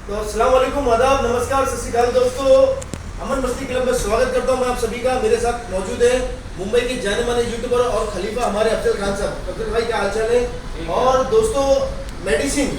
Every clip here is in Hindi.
तो अस्सलाम वालेकुम, आदाब, नमस्कार, सत श्री अकाल दोस्तों। अमन मस्ती क्लब में स्वागत करता हूं मैं आप सभी का। मेरे साथ मौजूद है मुंबई के जाने माने यूट्यूबर और खलीफा हमारे अफजल खान साहब। अफजल भाई, क्या हालचाल है? और दोस्तों, मेडिसिन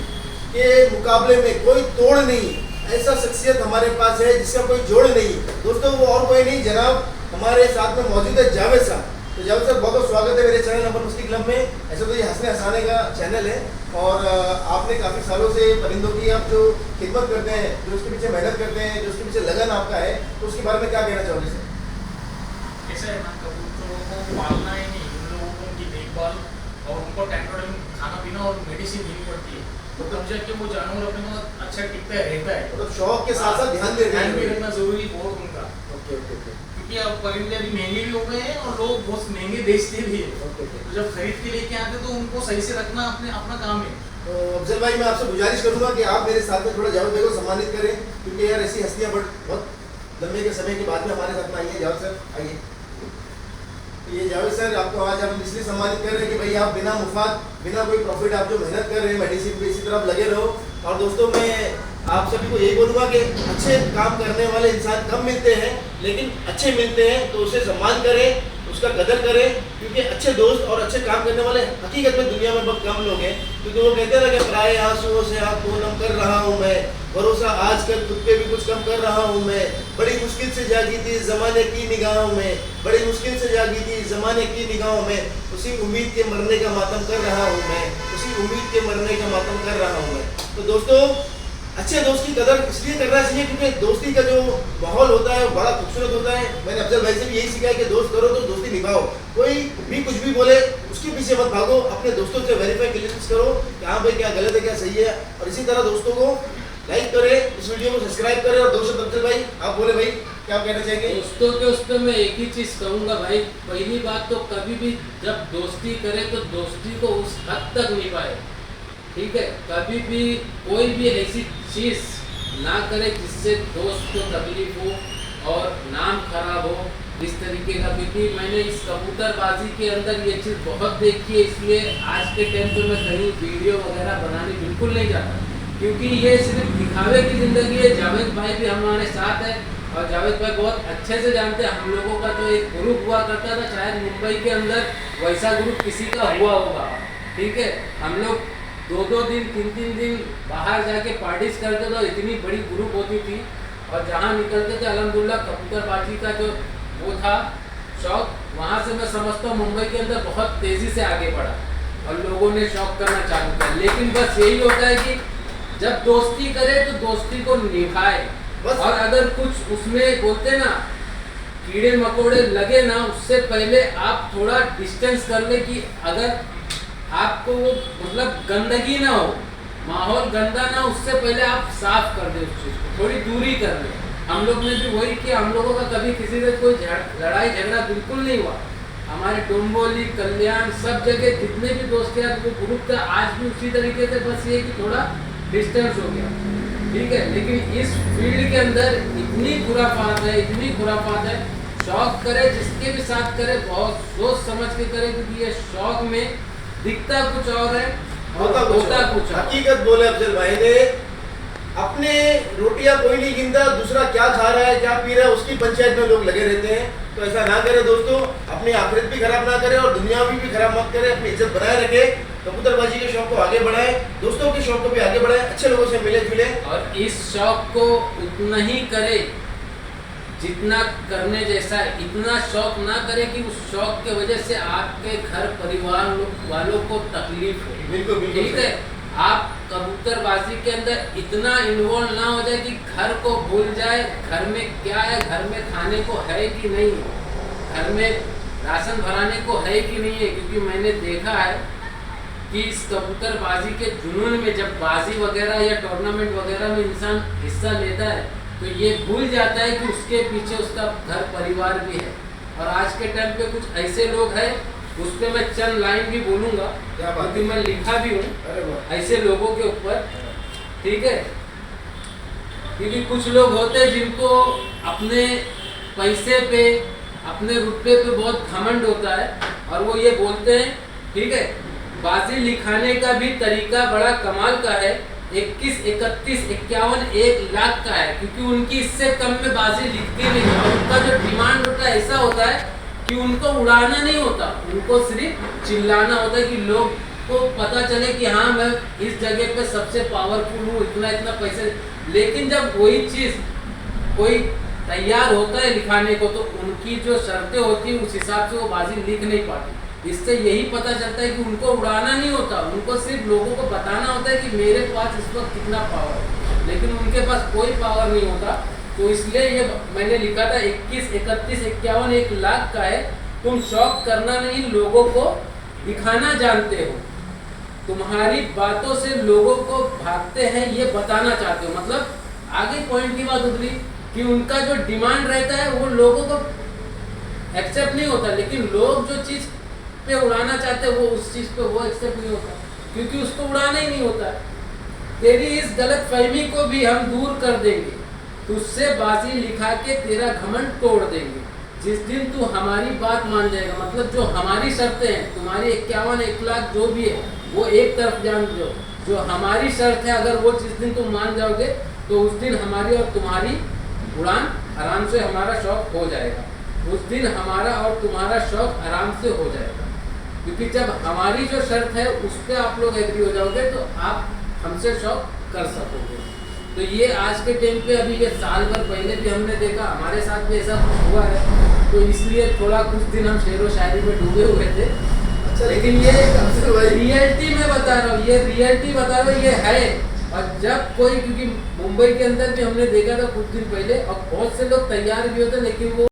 के मुकाबले में कोई तोड़ नहीं, ऐसा शख्सियत हमारे पास है जिसका कोई जोड़ नहीं। दोस्तों, वो और कोई नहीं, जनाब हमारे साथ में मौजूद है जावेद साहब। तो जावेद साहब, बहुत बहुत स्वागत है मेरे चैनल अमन मस्ती क्लब में। ऐसे तो ये हंसने हंसाने का चैनल है और आपने काफ़ी सालों से परिंदों की आप जो खिदमत करते हैं, जो उसके पीछे मेहनत करते हैं, जो उसके पीछे लगन आपका है, तो उसके बारे में क्या कहना चाहोगे सर? कैसे है ना, कबूतरों को पालना ही नहीं, उन लोगों को उनकी देखभाल और उनको टाइम टू टाइम खाना पीना और मेडिसिन देनी पड़ती है, तो तब जाके वो जानवर अपने को अच्छा टिकता रहता है। मतलब शौक के साथ साथ ध्यान भी रखना जरूरी बहुत उनका। Okay okay okay. क्योंकि अब परिंदे अभी महंगे भी हो गए हैं और लोग बहुत महंगे बेचते भी है। Okay okay. तो जब खरीद के लेके आते तो उनको सही से रखना अपना काम है। तो अफजल भाई, मैं आपसे गुजारिश करूंगा कि आप मेरे साथ में थोड़ा जावेद भाई को सम्मानित करें, क्योंकि यार ऐसी हस्तियां बहुत लंबे के समय के बाद में हमारे साथ में आई है। जावेद सर आइए। ये जावेद सर, आपको आज हम इसलिए सम्मानित कर रहे हैं कि भाई आप बिना मुफाद, बिना कोई प्रॉफिट, आप जो मेहनत कर रहे हैं मेडिसिन पे, इसी तरह लगे रहो। और दोस्तों, मैं आप सभी को यही बोलूँगा कि अच्छे काम करने वाले इंसान कम मिलते हैं, लेकिन अच्छे मिलते हैं तो उसे सम्मान करें, उसका कदर करें, क्योंकि अच्छे दोस्त और अच्छे काम करने वाले हकीकत में दुनिया में बहुत कम लोग हैं। क्योंकि वो कहते हैं ना कि पराए आंसुओं से आँख को नम कर रहा हूँ मैं, भरोसा आजकल खुद पे भी कुछ कम कर रहा हूँ मैं, बड़ी मुश्किल से जागी थी ज़माने की निगाहों में, बड़ी मुश्किल से जागी थी ज़माने की निगाहों में, उसी उम्मीद के मरने का मातम कर रहा हूँ मैं, उसी उम्मीद के मरने का मातम कर रहा हूँ मैं। तो दोस्तों, अच्छे दोस्त की कदर इसलिए करना चाहिए क्योंकि दोस्ती का जो माहौल होता है वो बड़ा खूबसूरत होता है। मैंने अफजल भाई से भी यही सीखा है कि दोस्त करो तो दोस्ती निभाओ। कोई भी कुछ भी बोले उसके पीछे मत भागो, अपने दोस्तों से वेरीफाई क्लियरेंस करो कि हाँ भाई, क्या गलत है क्या सही है। और इसी तरह दोस्तों को लाइक करें, इस वीडियो को सब्सक्राइब करें। और दोस्तों, अफजल भाई आप बोले भाई, क्या कहना चाहेंगे? दोस्तों के उस पर मैं एक ही चीज़ कहूँगा भाई, पहली बात तो कभी भी जब दोस्ती करे तो दोस्ती को उस हद तक निभाए, ठीक है। कभी भी कोई भी ऐसी चीज़ ना करे जिससे दोस्त को तकलीफ हो और नाम खराब हो, इस तरीके का। क्योंकि मैंने इस कबूतरबाजी के अंदर ये चीज़ बहुत देखी है, इसलिए आज के टाइम पे मैं कहीं वीडियो वगैरह बनाने बिल्कुल नहीं जाता, क्योंकि ये सिर्फ दिखावे की ज़िंदगी है। जावेद भाई भी हमारे साथ है और जावेद भाई बहुत अच्छे से जानते हैं, हम लोगों का जो एक ग्रुप हुआ करता था, शायद मुंबई के अंदर वैसा ग्रुप किसी का हुआ होगा, ठीक है। हम लोग 2-2 दिन 3-3 दिन बाहर जाके पार्टीज करते थे, इतनी बड़ी ग्रुप होती थी। और जहाँ निकलते थे अल्हम्दुलिल्लाह, कबूतरबाजी का जो वो था शौक, वहाँ से मैं समझता हूँ मुंबई के अंदर बहुत तेज़ी से आगे बढ़ा और लोगों ने शौक करना चालू किया। लेकिन बस यही होता है कि जब दोस्ती करे तो दोस्ती को निभाए, और अगर कुछ उसमें बोलते ना कीड़े मकोड़े लगे ना, उससे पहले आप थोड़ा डिस्टेंस कर ले कि अगर आपको वो मतलब गंदगी ना हो, माहौल गंदा ना, उससे पहले आप साफ कर दे उस चीज़ को, थोड़ी दूरी कर ले। हम लोग ने भी वही किया, हम लोगों का कभी किसी से कोई लड़ाई झगड़ा बिल्कुल नहीं हुआ। हमारे डोंबोली, कल्याण, सब जगह जितने भी दोस्त थे वो ग्रुप था, आज भी उसी तरीके से, बस ये कि थोड़ा डिस्टेंस हो गया, ठीक है। लेकिन इस फील्ड के अंदर इतनी खुराफात है, इतनी खुराफात है। शौक करे जिसके भी साथ करे, बहुत सोच समझ के करे, क्योंकि ये शौक में दिखता कुछ और है होता कुछ। हकीकत बोले अफजल भाई ने, अपने रोटियां कोई नहीं गिनता, दूसरा क्या खा रहा है क्या पी रहा है उसकी पंचायत में लोग लगे रहते हैं। तो ऐसा ना करें दोस्तों, अपनी आखिरत भी खराब ना करें और दुनियावी भी खराब मत करें, अपनी इज्जत बनाए रखें, कबूतरबाजी के शौक को आगे बढ़ाएं, दोस्तों के शौक को भी आगे बढ़ाएं, अच्छे लोगों से मिले जुले। और इस शौक को उतना ही करे जितना करने जैसा है। इतना शौक ना करे कि उस शौक के वजह से आपके घर परिवार वालों को तकलीफ हो। बिल्कुल ठीक है, आप कबूतरबाजी के अंदर इतना इन्वॉल्व ना हो जाए कि घर को भूल जाए, घर में क्या है, घर में खाने को है कि नहीं है, घर में राशन भराने को है कि नहीं है। क्योंकि मैंने देखा है कि इस कबूतरबाजी के जुनून में जब बाजी वगैरह या टूर्नामेंट वगैरह में इंसान हिस्सा लेता है तो ये भूल जाता है कि उसके पीछे उसका घर परिवार भी है। और आज के टाइम पे कुछ ऐसे लोग हैं, उस पर मैं चंद लाइन भी बोलूँगा क्योंकि मैं लिखा भी हूँ ऐसे लोगों के ऊपर, ठीक है। क्योंकि कुछ लोग होते हैं जिनको अपने पैसे पे, अपने रुतबे पे बहुत घमंड होता है और वो ये बोलते हैं, ठीक है, बाजी लिखाने का भी तरीका बड़ा कमाल का है 21, 31, 51, 1 लाख का है, क्योंकि उनकी इससे कम में बाजी लिखती नहीं है। और उनका जो डिमांड होता है ऐसा होता है कि उनको उड़ाना नहीं होता, उनको सिर्फ चिल्लाना होता है कि लोग को पता चले कि हाँ मैं इस जगह पे सबसे पावरफुल हूँ, इतना इतना पैसे। लेकिन जब वही चीज कोई तैयार होता है लिखाने को, तो उनकी जो शर्तें होती हैं उस हिसाब से वो बाजी लिख नहीं पाती। इससे यही पता चलता है कि उनको उड़ाना नहीं होता, उनको सिर्फ लोगों को बताना होता है कि मेरे पास इस वक्त कितना पावर है, लेकिन उनके पास कोई पावर नहीं होता। तो इसलिए ये मैंने लिखा था 21, 31, 51, 1 लाख का है। तुम शौक करना नहीं, लोगों को दिखाना जानते हो, तुम्हारी बातों से लोगों को भागते हैं ये बताना चाहते हो। मतलब आगे पॉइंट की बात उतरी कि उनका जो डिमांड रहता है वो लोगों को एक्सेप्ट नहीं होता, लेकिन लोग जो चीज पे उड़ाना चाहते हैं वो उस चीज पे वो एक्सेप्ट नहीं होता, क्योंकि उसको उड़ाना ही नहीं होता। तेरी इस गलत फहमी को भी हम दूर कर देंगे, तुझसे बाजी लिखा के तेरा घमंड तोड़ देंगे। जिस दिन तू हमारी बात मान जाएगा, मतलब जो हमारी शर्तें हैं, तुम्हारी 51, 1 लाख जो भी है वो एक तरफ जान जो हमारी शर्त है, अगर वो जिस दिन तुम मान जाओगे तो उस दिन हमारी और तुम्हारी उड़ान आराम से, हमारा शौक हो जाएगा। उस दिन हमारा और तुम्हारा शौक आराम से हो जाएगा, क्योंकि जब हमारी जो शर्त है उस पर आप लोग एग्री हो जाओगे तो आप हमसे शौक कर सकोगे। तो ये आज के टाइम पे, अभी ये साल भर पहले भी हमने देखा, हमारे साथ भी ऐसा कुछ हुआ है, तो इसलिए थोड़ा कुछ दिन हम शेर व शायरी में डूबे हुए थे। अच्छा, लेकिन ये भाई रियलिटी में बता रहा हूँ, ये रियलिटी बता रहा हूँ, ये है। और जब कोई, क्योंकि मुंबई के अंदर भी हमने देखा था कुछ दिन पहले, और बहुत से लोग तैयार भी होते, लेकिन वो